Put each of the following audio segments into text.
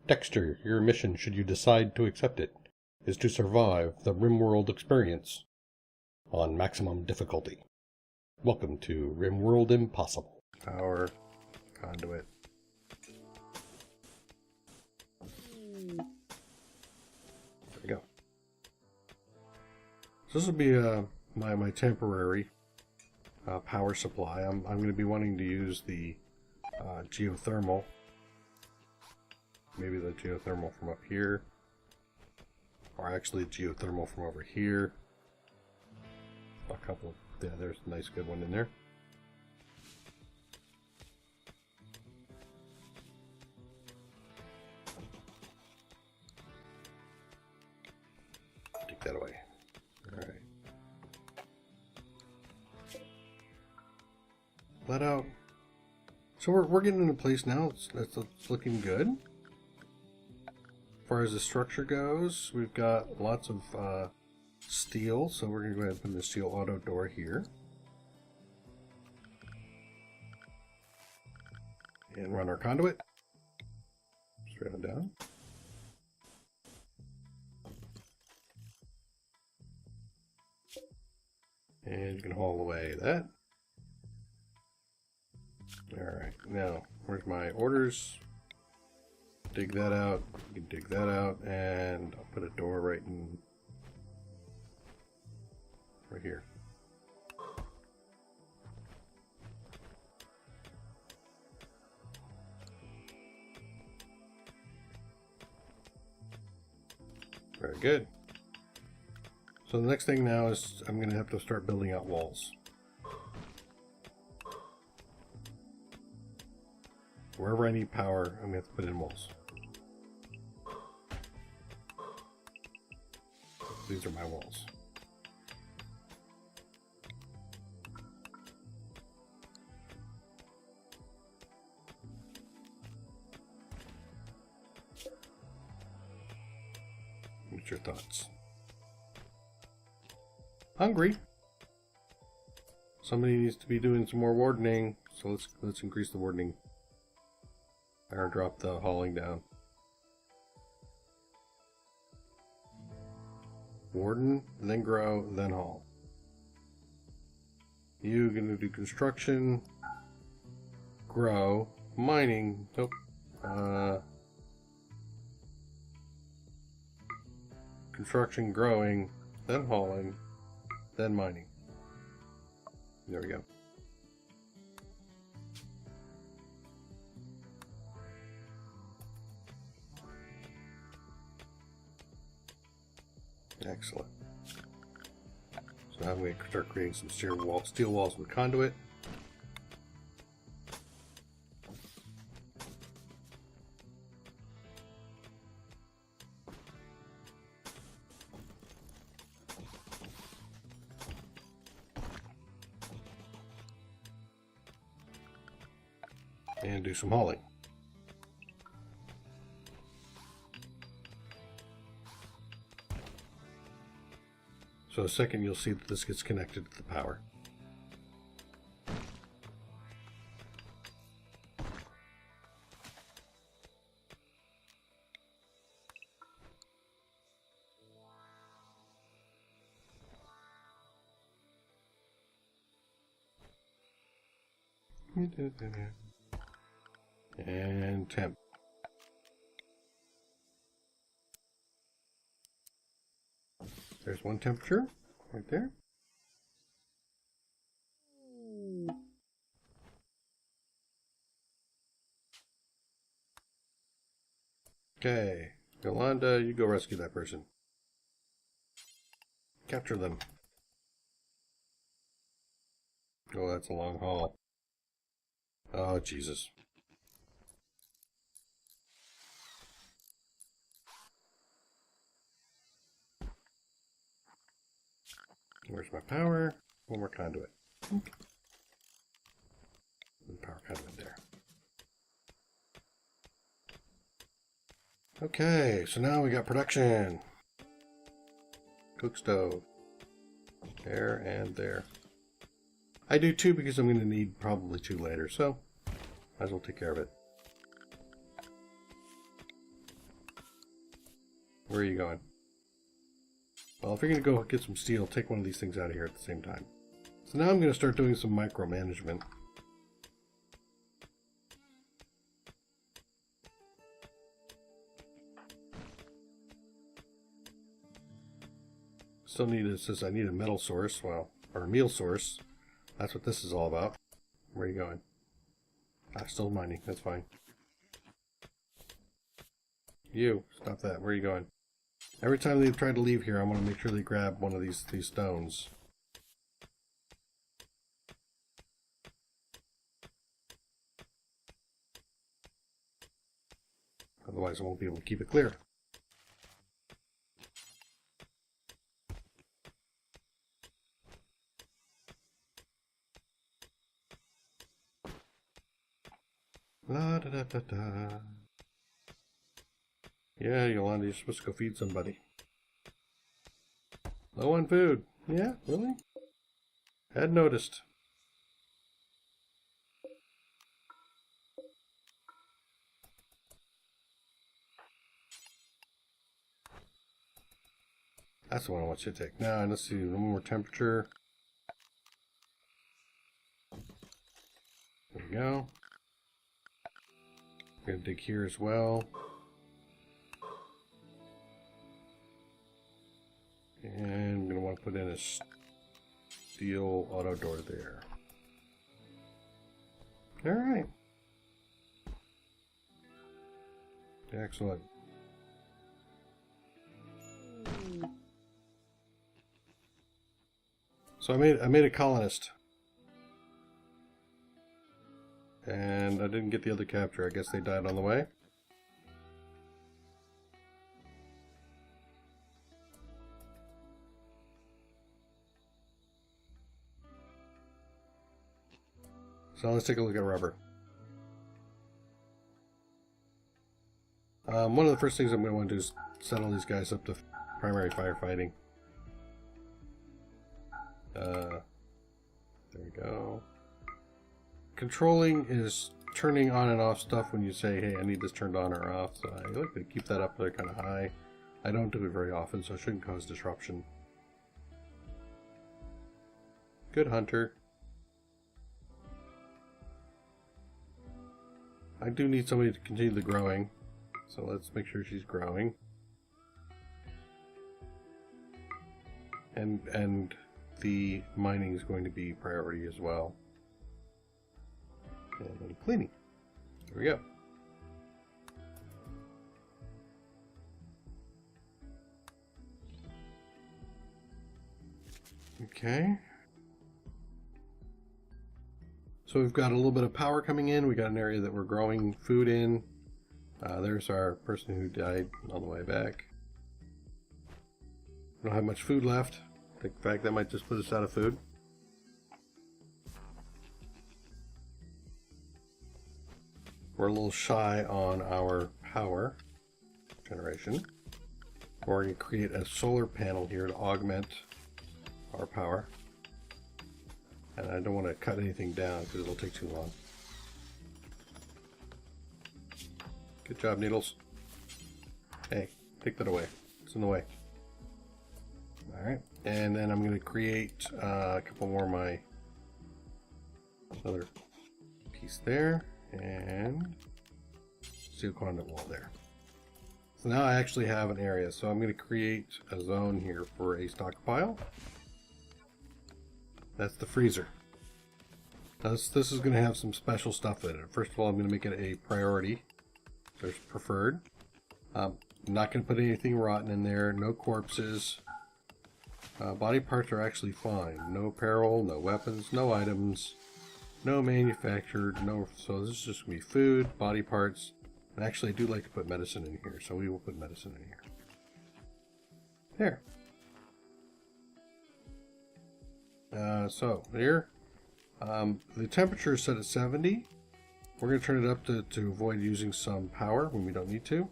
Dexter, your mission, should you decide to accept it, is to survive the Rimworld experience on maximum difficulty. Welcome to Rimworld Impossible. Power, conduit. There we go. So this will be my temporary power supply. I'm going to be wanting to use the geothermal. Maybe the geothermal from up here, or actually geothermal from over here. A couple. Yeah, there's a nice good one in there. Take that away. All right. Let out. So we're getting into place now. It's looking good. As far as the structure goes, we've got lots of steel, so we're going to go ahead and put in the steel auto door here. And run our conduit. Straight on down. And you can haul away that. Alright, now, where's my orders? Dig that out, you can dig that out, and I'll put a door right here. Very good. So the next thing now is I'm going to have to start building out walls. Wherever I need power, I'm going to have to put in walls. These are my walls. What's your thoughts? Hungry. Somebody needs to be doing some more wardening, so let's increase the wardening. Or drop the hauling down. Warden, then grow, then haul. You gonna do construction, grow, mining. Nope. Construction, growing, then hauling, then mining. There we go. Excellent. So now I'm going to start creating some steel walls with conduit. And do some hauling. So a second you'll see that this gets connected to the power. And temp. There's one temperature right there. Okay, Yolanda, you go rescue that person. Capture them. Oh, that's a long haul. Oh, Jesus. Where's my power? One more conduit. And power conduit there. Okay, so now we got production. Cook stove. There and there. I do two because I'm going to need probably two later, so might as well take care of it. Where are you going? Well, if you're going to go get some steel, take one of these things out of here at the same time. So now I'm going to start doing some micromanagement. Still need, it says I need a metal source, well, or a meal source. That's what this is all about. Where are you going? Ah, still mining, that's fine. You, stop that, where are you going? Every time they try to leave here, I want to make sure they grab one of these stones. Otherwise I won't be able to keep it clear. La da da da da. Yeah, Yolanda, you're supposed to go feed somebody. Low on food. Yeah, really? Had noticed. That's the one I want you to take. Now, let's see, one more temperature. There we go. We're going to dig here as well. And I'm going to want to put in a steel auto door there. Alright. Excellent. So I made a colonist. And I didn't get the other capture. I guess they died on the way. So let's take a look at rubber. One of the first things I'm going to want to do is settle these guys up to primary firefighting. There we go. Controlling is turning on and off stuff when you say, hey, I need this turned on or off. So I like to keep that up there kind of high. I don't do it very often, so it shouldn't cause disruption. Good hunter. I do need somebody to continue the growing, so let's make sure she's growing. And the mining is going to be priority as well. And then cleaning. There we go. Okay. So we've got a little bit of power coming in. We got an area that we're growing food in. There's our person who died on the way back. We don't have much food left. In fact, that might just put us out of food. We're a little shy on our power generation. We're going to create a solar panel here to augment our power. And I don't want to cut anything down because it'll take too long. Good job, Needles. Hey, take that away. It's in the way. Alright, and then I'm going to create a couple more of my other piece there, and steel conduit wall there. So now I actually have an area, so I'm going to create a zone here for a stockpile. That's the freezer. Now this is going to have some special stuff in it. First of all, I'm going to make it a priority. There's preferred. I'm not going to put anything rotten in there. No corpses. Body parts are actually fine. No apparel, no weapons, no items, no manufactured, no. So this is just going to be food, body parts. And actually, I do like to put medicine in here, so we will put medicine in here. There. So here, the temperature is set at 70. We're going to turn it up to avoid using some power when we don't need to.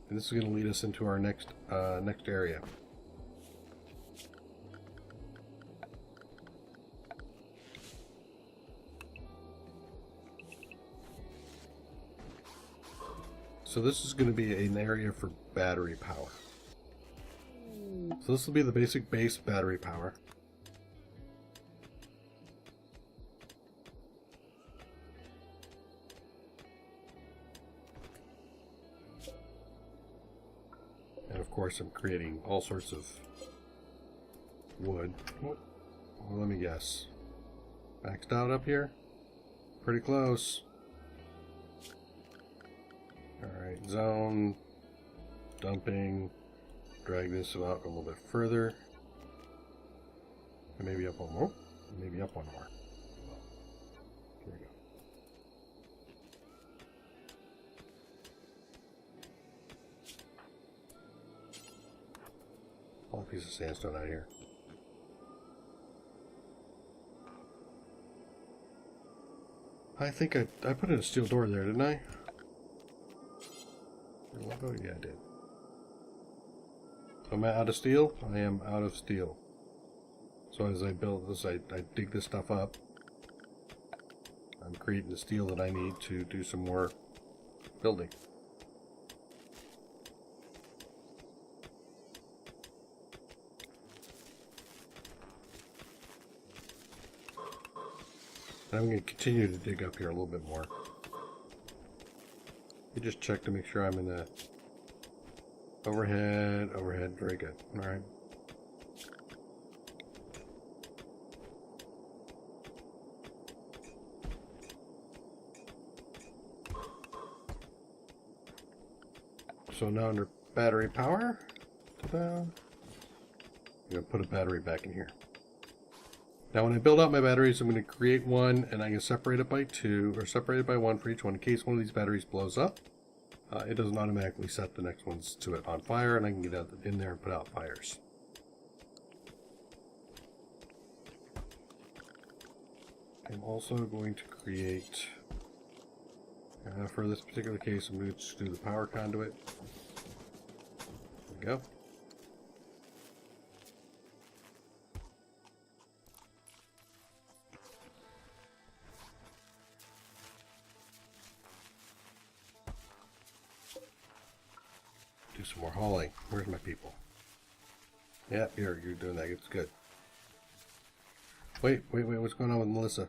And this is going to lead us into our next area. so this is going to be an area for battery power. So this will be the basic base battery power. And of course I'm creating all sorts of wood. Well, let me guess. Maxed out up here? Pretty close. Alright, zone. Dumping. Drag this out a little bit further. And maybe up one more. Maybe up one more. Here we go. All a piece of sandstone out here. I think I put in a steel door there, didn't I? Oh, yeah, I did. So am I out of steel? I am out of steel. So as I build this, I dig this stuff up. I'm creating the steel that I need to do some more building. And I'm going to continue to dig up here a little bit more. You just check to make sure I'm in the overhead, very good. Alright. So now under battery power, ta-da, I'm going to put a battery back in here. Now when I build out my batteries, I'm going to create one and I can separate it by 2 or separate it by 1 for each one in case one of these batteries blows up. It doesn't automatically set the next ones to it on fire, and I can get out in there and put out fires. I'm also going to create, for this particular case, I'm going to just do the power conduit. There we go. Do some more hauling. Where's my people? Yeah, you're doing that. It's good. Wait. What's going on with Melissa?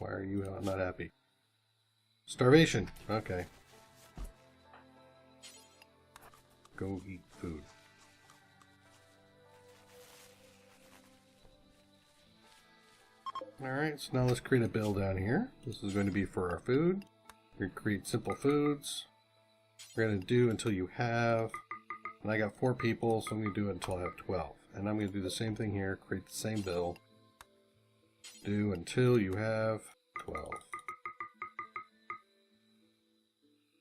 Why are you not happy? Starvation. Okay. Go eat food. Alright, so now let's create a bill down here. This is going to be for our food. We're going to create simple foods. We're going to do until you have, and I got 4 people, so I'm going to do it until I have 12. And I'm going to do the same thing here, create the same bill. Do until you have 12.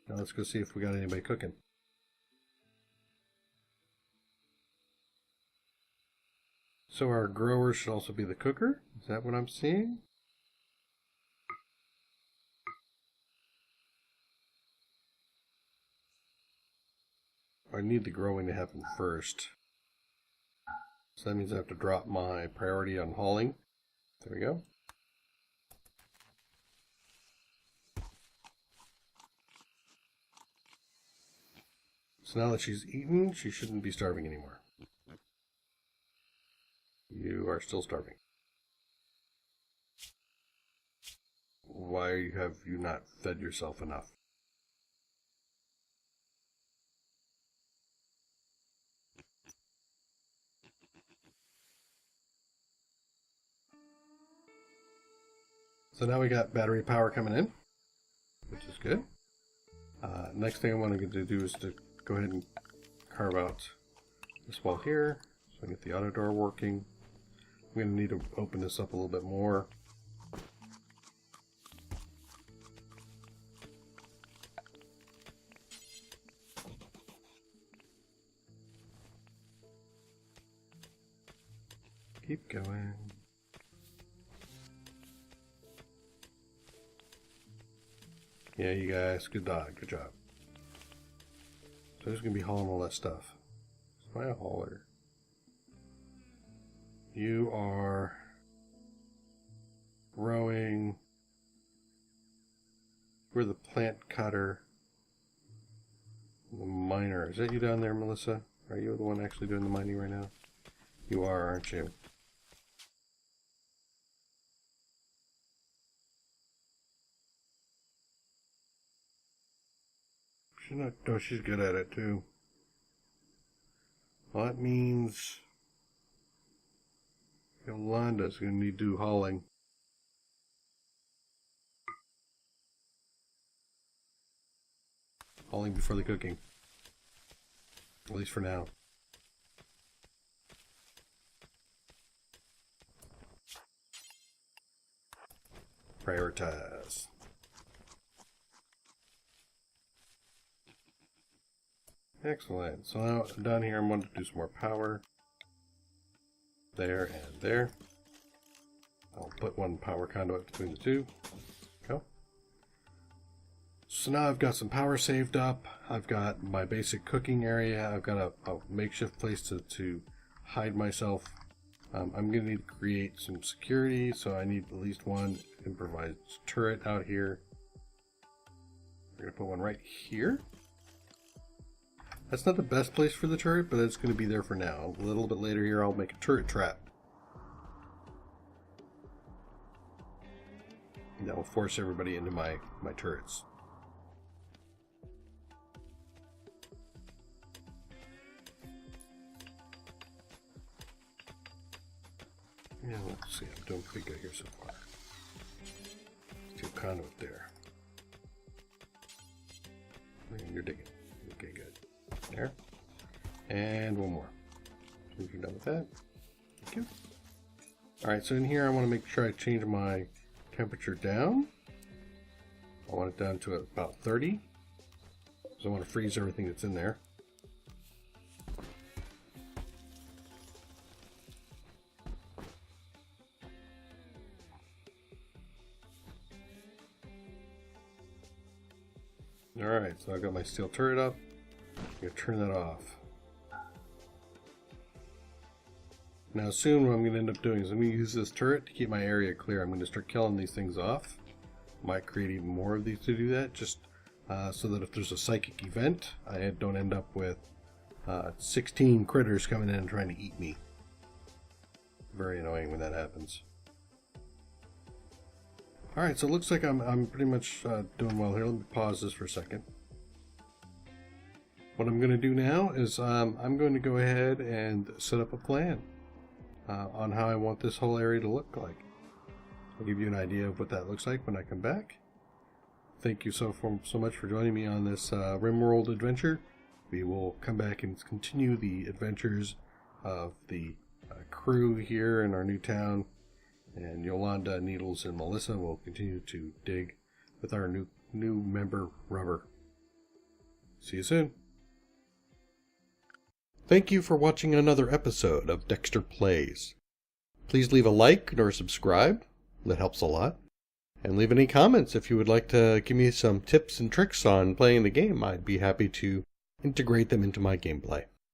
Now let's go see if we got anybody cooking. So our grower should also be the cooker. Is that what I'm seeing? I need the growing to happen first. So that means I have to drop my priority on hauling. There we go. So now that she's eaten, she shouldn't be starving anymore. You are still starving. Why have you not fed yourself enough? So now we got battery power coming in, which is good. Next thing I want to do is to go ahead and carve out this wall here, so I get the auto door working. I'm going to need to open this up a little bit more. Keep going. Yeah, you guys, good job. So who's going to be hauling all that stuff? Am I a hauler? You are growing. We're the plant cutter. miner. Is that you down there, Melissa? Are you the one actually doing the mining right now? You are, aren't you? She's not. No, she's good at it too. Well, that means Yolanda's going to need to do hauling. Hauling before the cooking. At least for now. Prioritize. Excellent. So now down here I'm going to do some more power. There and there. I'll put one power conduit between the two. Go. So now I've got some power saved up. I've got my basic cooking area. I've got a makeshift place to hide myself. I'm going to need to create some security, so I need at least one improvised turret out here. We're going to put one right here. That's not the best place for the turret, but it's going to be there for now. A little bit later here, I'll make a turret trap. And that will force everybody into my turrets. Yeah, let's see. I'm doing pretty good here so far. Let's do a conduit there. And you're digging. Okay, good. There. And one more. So you're done with that. Thank you. Alright, so in here I want to make sure I change my temperature down. I want it down to about 30. So I want to freeze everything that's in there. Alright, so I've got my steel turret up. I'm going to turn that off. Now soon what I'm going to end up doing is I'm going to use this turret to keep my area clear. I'm going to start killing these things off. Might create even more of these to do that, just so that if there's a psychic event, I don't end up with 16 critters coming in and trying to eat me. Very annoying when that happens. Alright, so it looks like I'm pretty much doing well here. Let me pause this for a second. What I'm going to do now is I'm going to go ahead and set up a plan on how I want this whole area to look like. I'll give you an idea of what that looks like when I come back. Thank you so much for joining me on this Rimworld adventure. We will come back and continue the adventures of the crew here in our new town. And Yolanda, Needles, and Melissa will continue to dig with our new member, Rubber. See you soon. Thank you for watching another episode of Dextor Plays. Please leave a like or subscribe. That helps a lot. And leave any comments if you would like to give me some tips and tricks on playing the game. I'd be happy to integrate them into my gameplay.